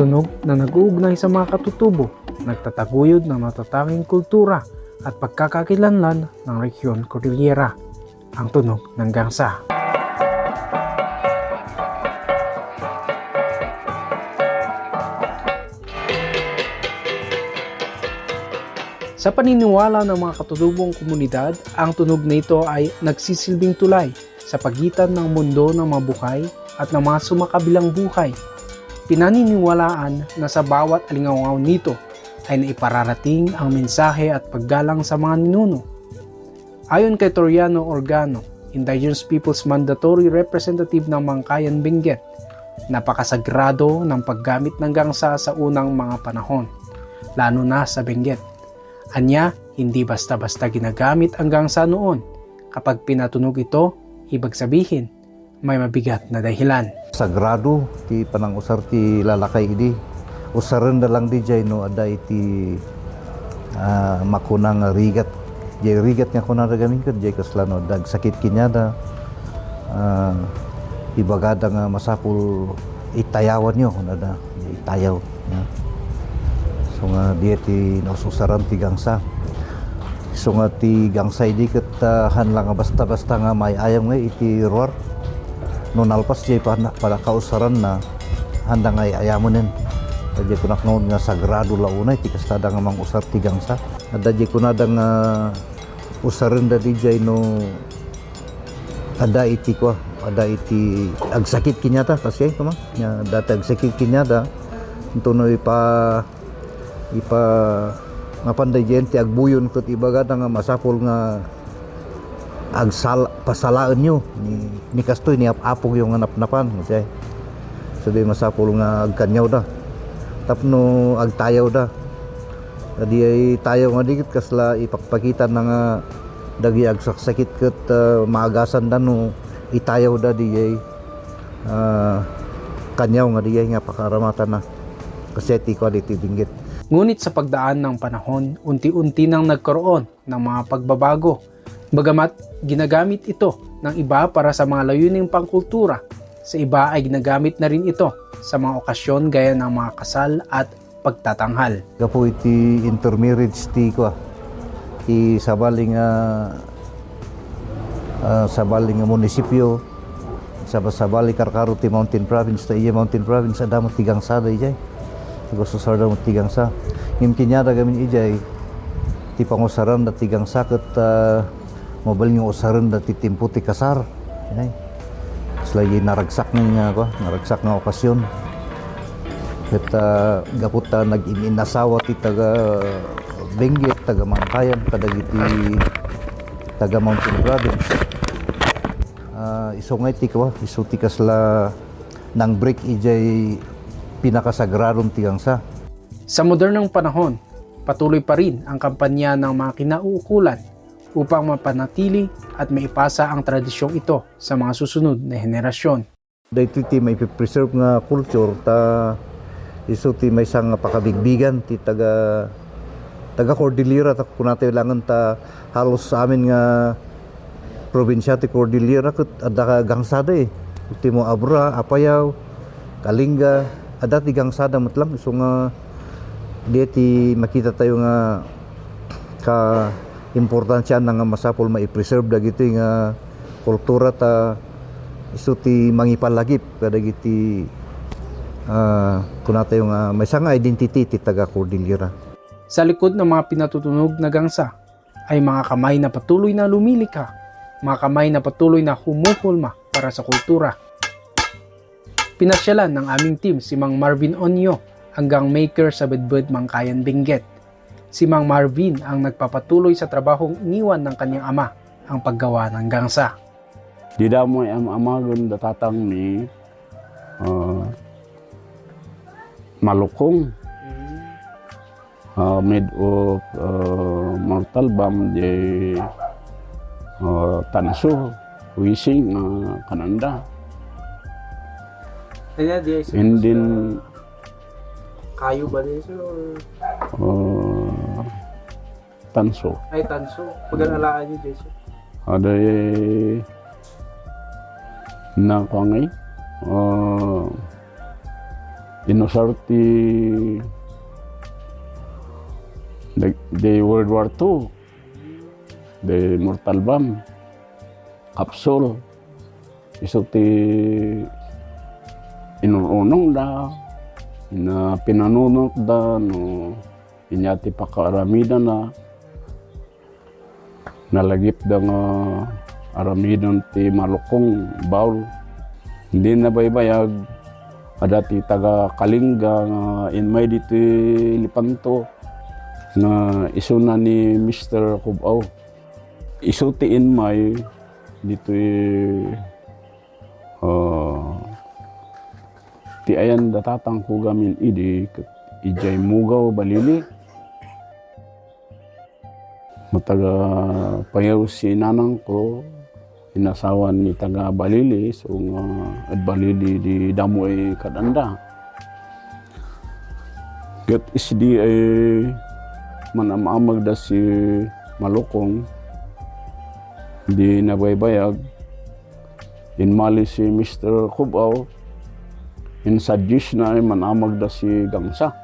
tunog na nag-uugnay sa mga katutubo, nagtataguyod ng natatanging kultura at pagkakakilanlan ng Rehiyon Cordillera, ang tunog ng gangsa. Sa paniniwala ng mga katutubong komunidad, ang tunog na ito ay nagsisilbing tulay sa pagitan ng mundo ng mabuhay at ng mga sumakabilang buhay. Pinaniniwalaan na sa bawat alingaw nito ay naipararating ang mensahe at paggalang sa mga ninuno. Ayon kay Toriano Organo, Indigenous Peoples Mandatory Representative ng Mangkayan Benguet, napakasagrado ng paggamit ng gangsa sa unang mga panahon, lalo na sa Benguet. Anya, hindi basta-basta ginagamit ang gangsa noon. Kapag pinatunog ito, ibig sabihin, may mabigat na dahilan. Sagrado, ti panang usar ti lalakay idi. Usaran da lang di jay no ada iti makunang rigat. Jay rigat nga kunang ragamin kat jay kaslano dag sakit kinyada. Ibagada nga masapul itayawan nyo kunada itayaw. So nga di ti naususaran ti gangsa. So nga ti gangsa idi kat hanlang nga basta-basta nga may ayam nga iti roar. No nalpas jay para kausaran na handang ay ayamonin. Jadi kunak noon nga sagrado launay ti kastada nga mang usar ti gangsa. Ada jay kunada nga usaran da di jay no ada iti ko ada iti agsakit kinyata kasi kuma nya data agsakit kinyada tunno ipa mapanday jenti agbuyon ket ibagada nga masapol nga pasalaan nyo ni kastoy ni apog yung napnapan okay? So di masapol nga agkanyaw da tapno agtayaw da di ay tayaw nga dikit kasla ipakpakita na nga dagi agsaksakit ket maagasan da no itayaw da di ay kanyaw nga di ay nga pakaramatan na kasi ti quality dinggit. Ngunit sa pagdaan ng panahon, unti-unti nang nagkaroon ng mga pagbabago. Bagamat ginagamit ito ng iba para sa mga layuning pangkultura, sa iba ay ginagamit na rin ito sa mga okasyon gaya ng mga kasal at pagtatanghal. Kapo iti intermarriage ti ko ti sabaling munisipyo sabaling Karkaro ti Mountain Province ta iya Mountain Province adamot ti gangsa da ijay gusto sa damot ti gangsa ngim kinyada gamin ijay ti pangusaran da ti gangsa ket mobile yung usaran da ti timpo ti kasar ay slay naragsak nga okasyon ket gaputa nag-inasawa ti taga Benguet taga Mangkayan kadagiti taga Mountain Province isungay ti ko isu ti kasla nang break ijay pinakasagradong ti gangsa. Sa modernong panahon, patuloy pa rin ang kampanya ng mga kinauukulan upang mapanatili at maipasa ang tradisyong ito sa mga susunod na henerasyon. Dahito ti may preserve nga culture ta isu ti may sang pakabigbigan ti taga Cordillera ta kunate langan ta halos sa amin nga probinsya ti Cordillera ket adda ka gangsada ti mo Abra, Apayao, Kalinga ada ti gangsada matlang so nga di ti makita tayo nga ka importansya na nga masapol mai-preserve dagiti nga kultura ta isu ti mangipalagip kadagiti kuna tayo nga may nga identity ti taga Cordillera. Sa likod ng mga pinatutunog na gangsa ay mga kamay na patuloy na lumilika, mga kamay na patuloy na humuhulma para sa kultura. Pinasyalan ng aming team si Mang Marvin Onyo hanggang maker sa Bedbed Mangkayan Benguet. Si Mang Marvin ang nagpapatuloy sa trabahong iniwan ng kanyang ama, ang paggawa ng gangsa. Di daw mo amagon datatang ni malukong made of mortal bomb de tanso wising kananda. And then Kayo ba din sir? Tanso. Ay, tanso. Pag-alalaan niyo, Jason. Ada na kangay inosarti the World War II, the mortal bomb, capsule, iso ti inunong da, na pinanunot da, no, inyati pakaaramidan na, nalagip da nga aramidan ti malukong bawl. Hindi na baybayag, adati taga Kalinga nga inmay dito Lipanto nga iso na ni Mr. Kubaw. Iso ti inmay dito ti ayan datatang ko gamin idi ijay mugaw balili. Mataga payaw si nanang ko, inasawan ni taga Balili, so at Balili di damo ay kadanda. Gat isdi ay manamamag da si Malukong, di nabaybayag, inmali si Mr. Kubaw, insuggest na ay manamag da si Gangsa,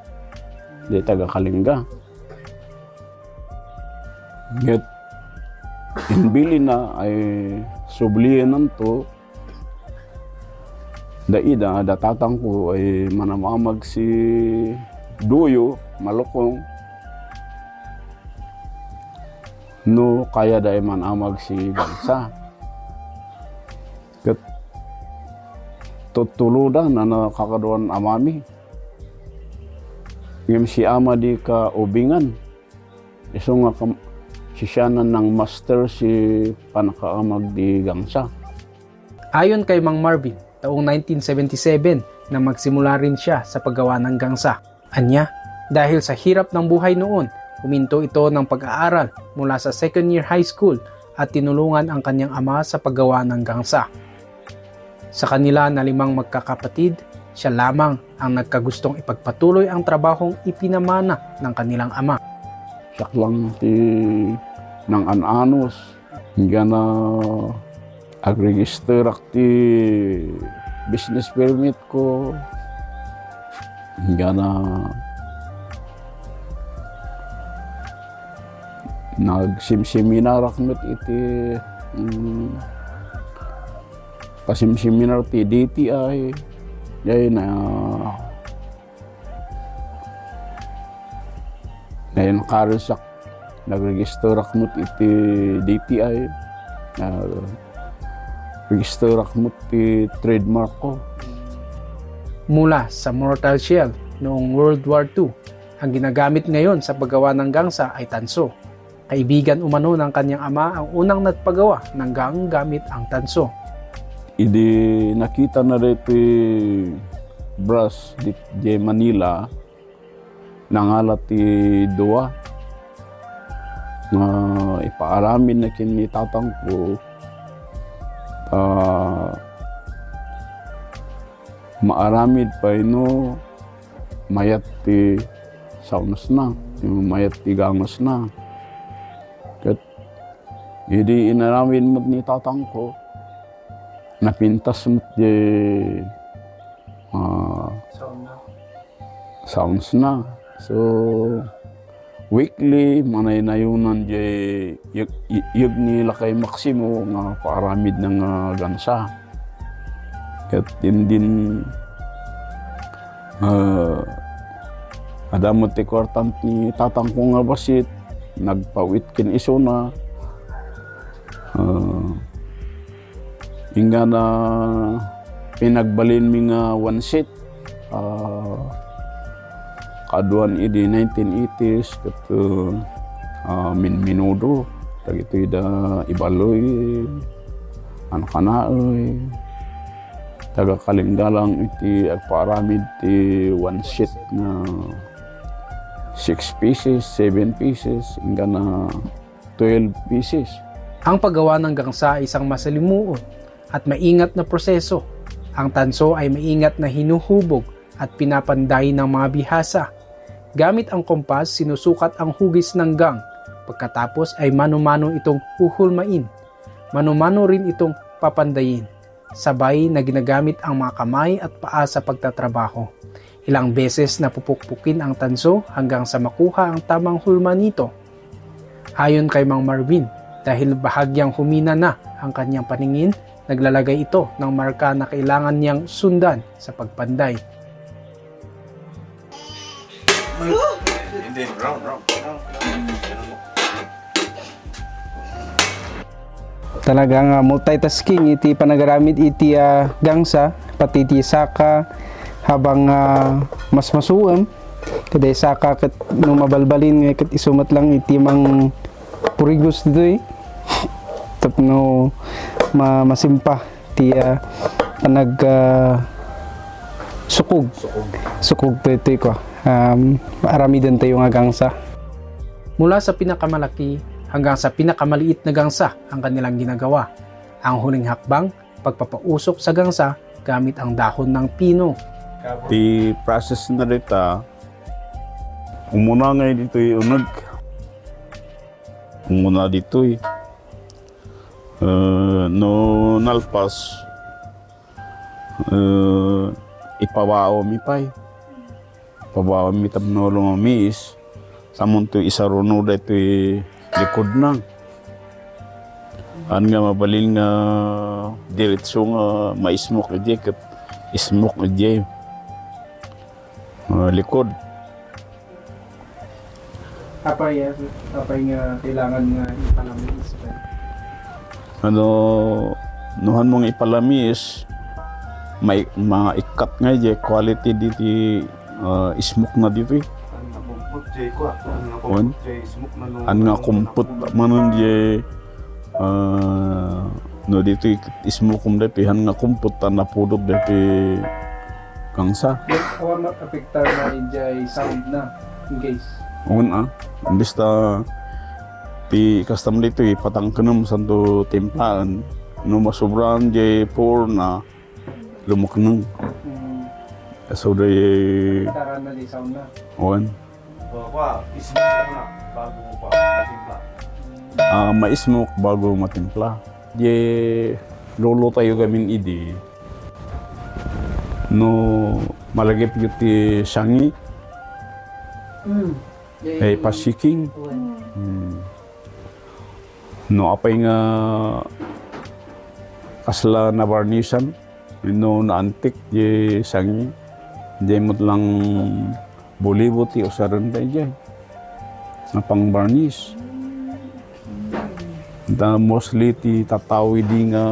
di taga Kalinga. Get inbili na ay subliyan nanto daida datatang ko ay manamamag si Duyo Malukong no kaya da manamag si Gangsa. Get tutuludan na nakakaduan amami ngem si ama di ka ubingan iso nga sisyanan ng master si panakaamag di Gangsa. Ayon kay Mang Marvin, taong 1977 na magsimula rin siya sa paggawa ng gangsa. Anya, dahil sa hirap ng buhay noon, huminto ito ng pag-aaral mula sa second year high school at tinulungan ang kanyang ama sa paggawa ng gangsa. Sa kanila na 5 magkakapatid, siya lamang ang nagkagustong ipagpatuloy ang trabahong ipinamana ng kanilang ama. Siyak lang ti ng ananos, hingga na agregister ti business permit ko, hingga na nagsimseminar akmet iti pasimseminar ti DTI, yay na ngayon karisak nag-register akmut iti DTI, register akmut ti trademark ko. Mula sa mortar shell noong World War II, ang ginagamit ngayon sa paggawa ng gangsa ay tanso. Kaibigan umano ng kanyang ama ang unang nagpagawa ng gang gamit ang tanso. Idi nakita na rito brass di Manila, nangalat ti duwa na ipaaramin na kini tatang ko maaramid pa ino mayat ti saunas na, yung mayat ti gangos na. Kat hindi inaramid mo ni tatang ko, napintas mo di sounds na. So weekly manay nayunan di yug nila kay Maximo nga paaramid ng gansa. Kat din adamot ti kwartant ni tatang ko nga basit nagpawit kin iso na hingga na pinagbalin mi nga one seat kaduan idi 1980s kat minudo dagitoy da ibaloy anak-anaoy taga Kalinggalang iti agpaaramid ti one sheet na 6 pieces, 7 pieces, hingga na 12 pieces. Ang paggawa ng gangsa ay isang masalimuot at maingat na proseso. Ang tanso ay maingat na hinuhubog at pinapanday ng mga bihasa. Gamit ang kompas, sinusukat ang hugis ng gang. Pagkatapos ay mano-mano itong huhulmain. Mano-mano rin itong papandayin. Sabay na ginagamit ang mga kamay at paa sa pagtatrabaho. Ilang beses na pupukpukin ang tanso hanggang sa makuha ang tamang hulma nito. Ayon kay Mang Marvin, dahil bahagyang humina na ang kanyang paningin, naglalagay ito ng marka na kailangan niyang sundan sa pagpanday. Talagang multitasking iti panagaramit iti gangsa pati iti saka habang mas masuam kada saka ket no mabalbalin ket isumat lang iti mang purigos dito tapno masimpa ti panag sukog ito ko aramidan tayo nga gangsa mula sa pinakamalaki hanggang sa pinakamaliit na gangsa ang kanilang ginagawa. Ang huling hakbang, pagpapausok sa gangsa gamit ang dahon ng pino. Ti process na dita, umuna nga dito unag. Umuna dito no nalpas, ipawao mi pay. Pawao mi tapno lumamis. Samon to isa runo dito likod na. An nga mabalin nga diretso nga ma-smoke edi ket smoke edi likod. Apay nga kailangan nga ipalamis. Nuhan mong ipalamis, may mga ikat nga edi quality diti smoke na dito an nga kumput manon di no dito ismo kum dito han nga kumput na pudog dito gangsa Awan apektar na ijay sound na in case. Basta ti custom dito patangkenem santo timplaan no masobran di pour na lumukneng so day Taran na di sound na. Ismoke na bago pa matimpla. Ma-smoke bago matimpla. Di lolo tayo gamin idi. No malagip yuti sangi. Pasiking. No apay nga kasla na varnishan. No na antik di sangi. Di mo't lang bolibuti o saran tayo dyan na pang varnish. Mostly ti tatawi di nga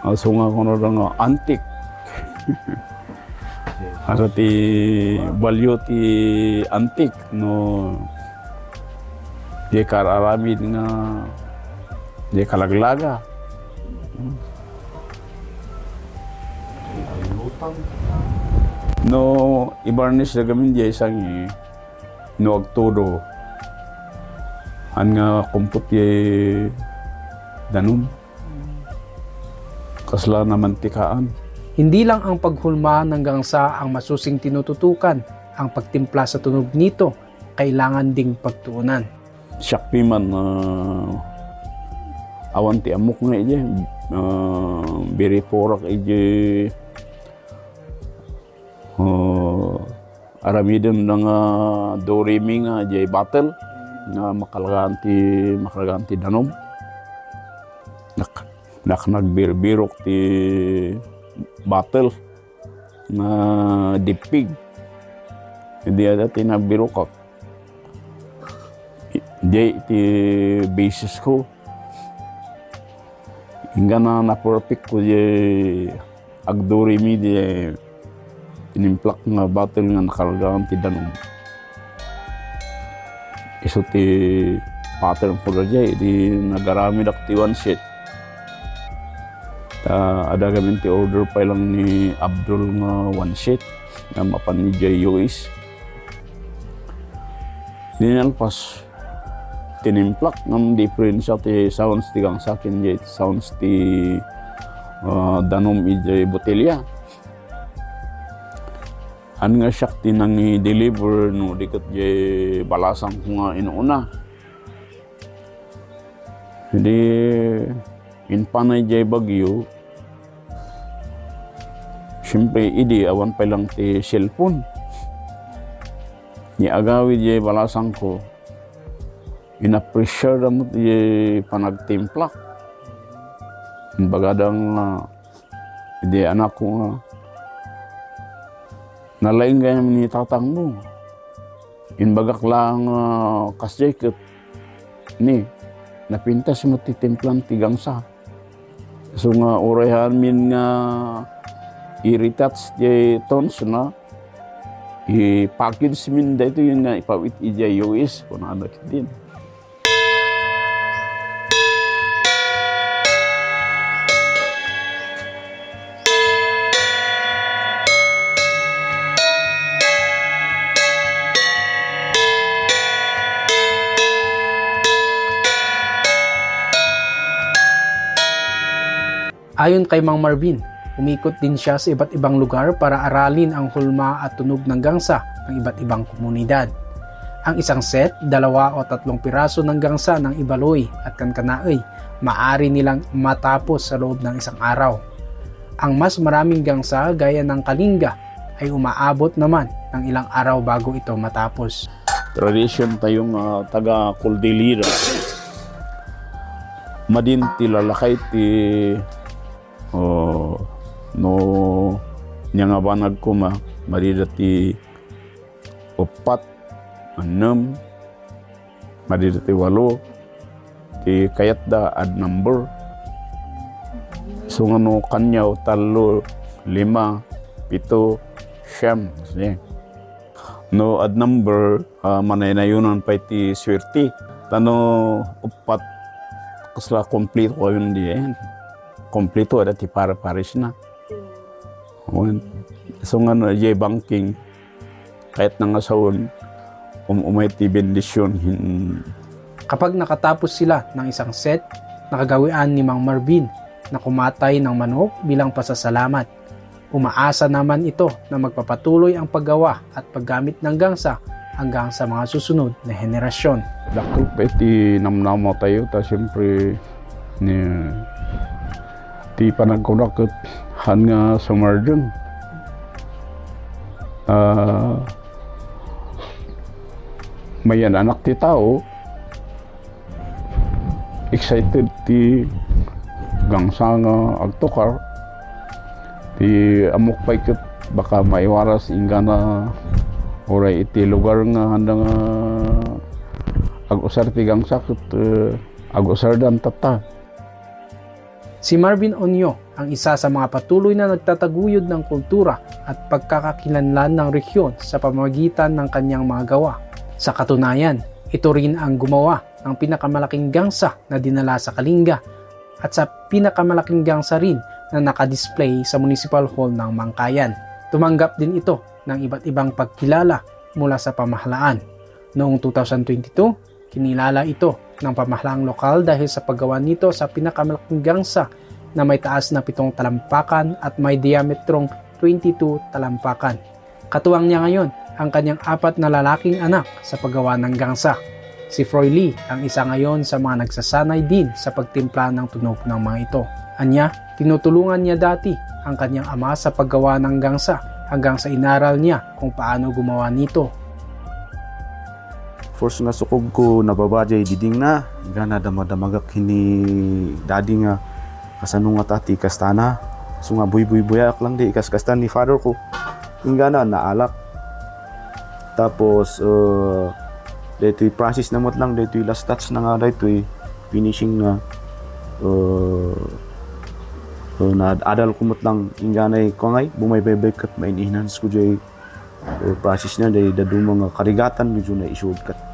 also nga kono nga antique. Asa ti balyo ti antique no di kararamid nga di kalaglaga. No i-varnish na gamin di isang no agturo an nga kumput di danom kasla na mantikaan. Hindi lang ang paghulma ng gangsa ang masusing tinututukan, ang pagtimpla sa tunog nito kailangan ding pagtuunan. Syakpi man awan ti amok nga ije biri porak ije aramidem nga doremi nga jay battle nga makalagaan ti danom nak nagbirok ti battle nga dipig hindi ada ti nagbirok jay ti basis ko hingga na perfect ko jay agdoremi jay inimplak nga battle nga nakalagaan ti danom. Iso ti pattern po dyan, di nagarami dak ti one sheet. Ada kami ti order pa lang ni Abdul nga one sheet na mapan ni J.U.S. Dinalpas tinimplak ng difference ti sounds ti gang sakin jay sounds ti danom ijay botelya. An nga siyak ti nang i-deliver no dikat jay balasang ko nga inuuna. Hindi in panay jay bagyo Siyempre, idi, awan pa lang ti cellphone. Ni agawi di balasang ko, ina-pressure na mo di panagtimplak. Bagadang hindi anak ko nga, nalaing ganyan ni tatang mo. Inbagak lang kasjay ni, napintas mo titimplang tigangsa. So nga urayan min nga iritats di tons na, i-package min dito yun nga ipawit ija US kung ano din. Ayon kay Mang Marvin, umikot din siya sa iba't ibang lugar para aralin ang hulma at tunog ng gangsa ng iba't ibang komunidad. Ang isang set, 2 o 3 piraso ng gangsa ng Ibaloy at Kankanaey, maaari nilang matapos sa loob ng isang araw. Ang mas maraming gangsa gaya ng Kalinga ay umaabot naman ng ilang araw bago ito matapos. Tradisyon tayong taga Cordillera. Madin ti lalakay ti no nya nga banag ko marida ti 4, 6, marida ti 8, ti kayat da ad number. So nga no kanyaw 3, 5, 7, 9. No ad number manayunan pa ti swerte. Tano 4 kasla complete ko yun diyan. Kompleto ada ti para-pares na. So nga no, jay banking, kahit nangasawon, umay ti bendisyon. Kapag nakatapos sila ng isang set, nakagawian ni Mang Marvin na kumatay ng manok bilang pasasalamat. Umaasa naman ito na magpapatuloy ang paggawa at paggamit ng gangsa hanggang sa mga susunod na henerasyon. Dakil pa iti namnama tayo, ta siyempre ti panagkunakot han nga sumarjun. May anak ti tao, excited ti gangsa nga agtukar, ti amok pa ikot baka maiwaras inga na oray iti lugar nga handa nga agusar ti gangsa ket agusar dan tata. Si Marvin Onyo ang isa sa mga patuloy na nagtataguyod ng kultura at pagkakakilanlan ng rehiyon sa pamamagitan ng kanyang mga gawa. Sa katunayan, ito rin ang gumawa ng pinakamalaking gangsa na dinala sa Kalinga at sa pinakamalaking gangsa rin na nakadisplay sa Municipal Hall ng Mangkayan. Tumanggap din ito ng iba't ibang pagkilala mula sa pamahalaan. Noong 2022, kinilala ito ng pamahalaang lokal dahil sa paggawa nito sa pinakamalaking gangsa na may taas na 7 talampakan at may diametrong 22 talampakan. Katuwang niya ngayon ang kanyang 4 na lalaking anak sa paggawa ng gangsa. Si Froy Lee ang isa ngayon sa mga nagsasanay din sa pagtimpla ng tunog ng mga ito. Anya, tinutulungan niya dati ang kanyang ama sa paggawa ng gangsa hanggang sa inaral niya kung paano gumawa nito. First nga sukog ko nababajay diding na gana damadamagak hini dadi nga kasano nga tati kastana so nga buy-buyak lang di kaskastan ni father ko ingana naalak tapos dito'y process na lang dito'y last touch na nga dito'y finishing na na-adal kumot lang inganay ko ngay bumaybay kat main-enhance ko jay process na day dadumang karigatan medyo na i-shortcut.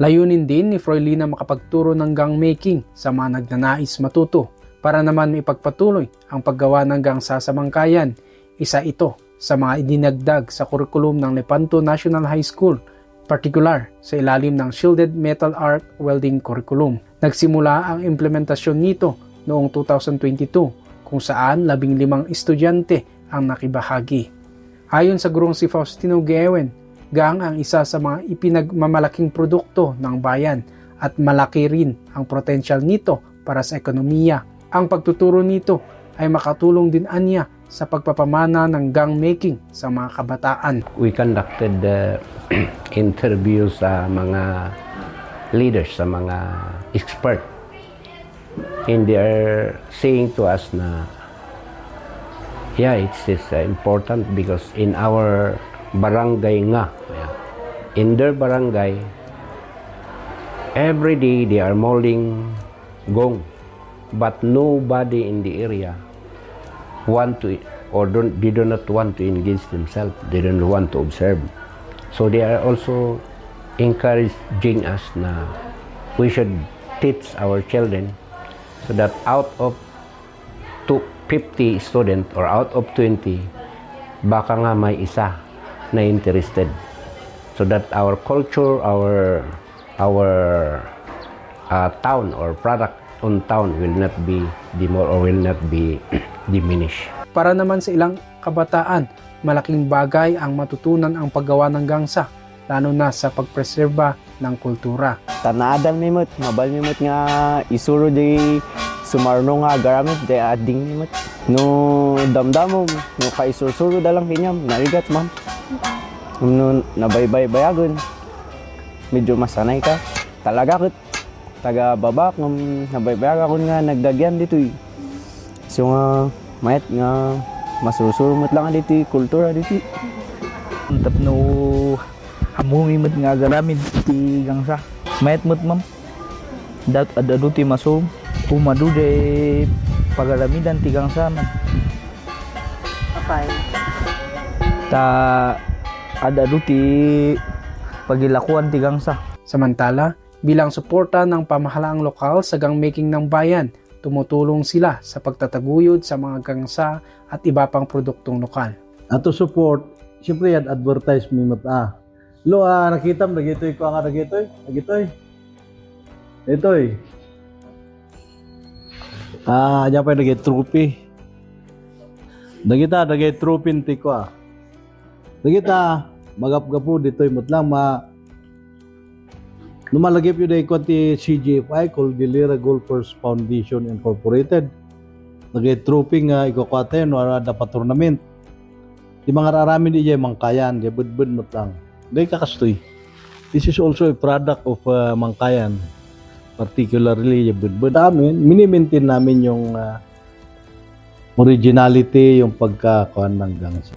Layunin din ni Froy Lee na makapagturo ng gang making sa mga nagnanais matuto para naman maipagpatuloy ang paggawa ng gangsa sa Mangkayan. Isa ito sa mga idinagdag sa kurikulum ng Lepanto National High School, particular sa ilalim ng Shielded Metal Arc Welding Curriculum. Nagsimula ang implementasyon nito noong 2022 kung saan 15 estudyante ang nakibahagi. Ayon sa gurong si Faustino Gewen, gang ang isa sa mga ipinagmamalaking produkto ng bayan at malaki rin ang potensyal nito para sa ekonomiya. Ang pagtuturo nito ay makatulong din anya sa pagpapamana ng gang making sa mga kabataan. We conducted interview sa mga leaders, sa mga expert. And they are saying to us na, yeah, it's important because in our barangay nga, in their barangay, every day they are molding gong, but nobody in the area want to they do not want to engage themselves. They don't want to observe. So they are also encouraging us na we should teach our children so that out of 50 student or out of 20, baka nga may isa na interested. So that our culture, our town or product on town will not be or will not be diminished. Para naman sa ilang kabataan, malaking bagay ang matutunan ang paggawa ng gangsa, lalo na sa pagpreserba ng kultura. Tanadal mimot, mabal mimot nga isuro di sumarno nga garamit di ading mimot. No damdamo, no kaisusuro dalang kinyam, narigat ma'am. No nabaybay-bayagon, medyo masanay ka. Talaga kat, taga babak, nabaybayagon nga nagdagyan dito eh. So nga, mayat nga masusurumot lang dito eh, kultura dito. Tapno hamumi mat nga garamid ti gangsa. Mayat mat ma'am. Adado ti masum. Umadu de pagaramidan ti gangsa man. Okay. Ta adado ti pagilakuan ti gangsa. Samantala, bilang suporta ng pamahalaang lokal sa gang making ng bayan, tumutulong sila sa pagtataguyod sa mga gangsa at iba pang produktong lokal. Ato support, siyempre yan advertisement Lo, nakita mo, nagitoy ko nga nagitoy. Itoy. Diyan pa yung nagitrupi. Nagitrupi ti ko Nagita, magapgapo ditoy mutlang Numalagip yun ay konti CGFI, Cordillera Golfers Foundation Incorporated. Nag-trooping ikokwate no dapat tournament. Di mga raramin di jay Mangkayan, jay budbud mo lang. Dahil kakastoy. This is also a product of Mangkayan. Particularly jay budbud. Amin, mini-maintain namin yung originality, yung pagkakakuan ng gangsa.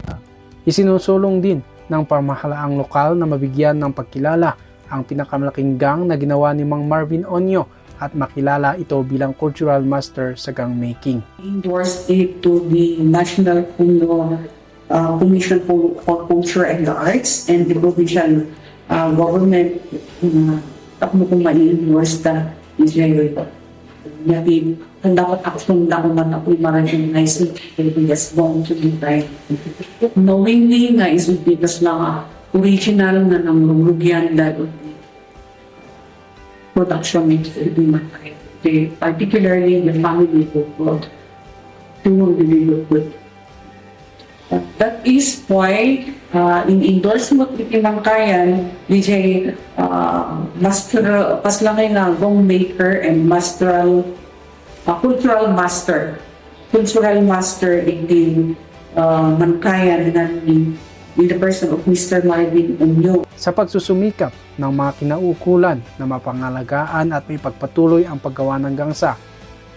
Isinusulong din ng pamahalaang lokal na mabigyan ng pagkilala ang pinakamalaking gang na ginawa ni Mang Marvin Onyo at makilala ito bilang cultural master sa gang making. Endorsed it to the National Commission for Culture and the Arts and the provincial government. Takmo kong ma-endorse na Israel. Nabi, dapat aksyon na kung ako'y ma-recognize as long to be right. Knowingly nga is because lang original na namulugyan that production makes it be particularly the family food to really good. That is why in endorsement with Mangkayan, DJ master paslangay na gong maker and cultural master in the Mangkayan na with the person of Mr. Marvin Onyo. Sa pagsusumikap ng mga kinaukulan na mapangalagaan at may pagpatuloy ang paggawa ng gangsa,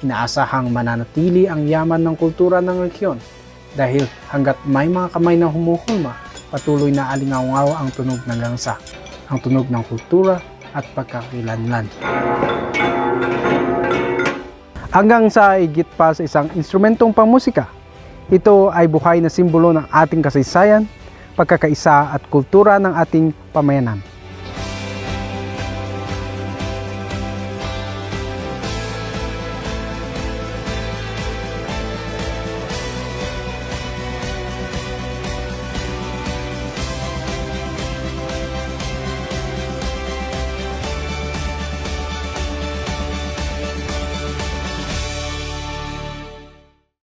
inaasahang mananatili ang yaman ng kultura ng rehiyon dahil hanggat may mga kamay na humuhulma, patuloy na alingaw ang tunog ng gangsa, ang tunog ng kultura at pagkakilanlan. Ang gangsa ay higit pa sa isang instrumentong pangmusika. Ito ay buhay na simbolo ng ating kasaysayan, pagkakaisa at kultura ng ating pamayanan.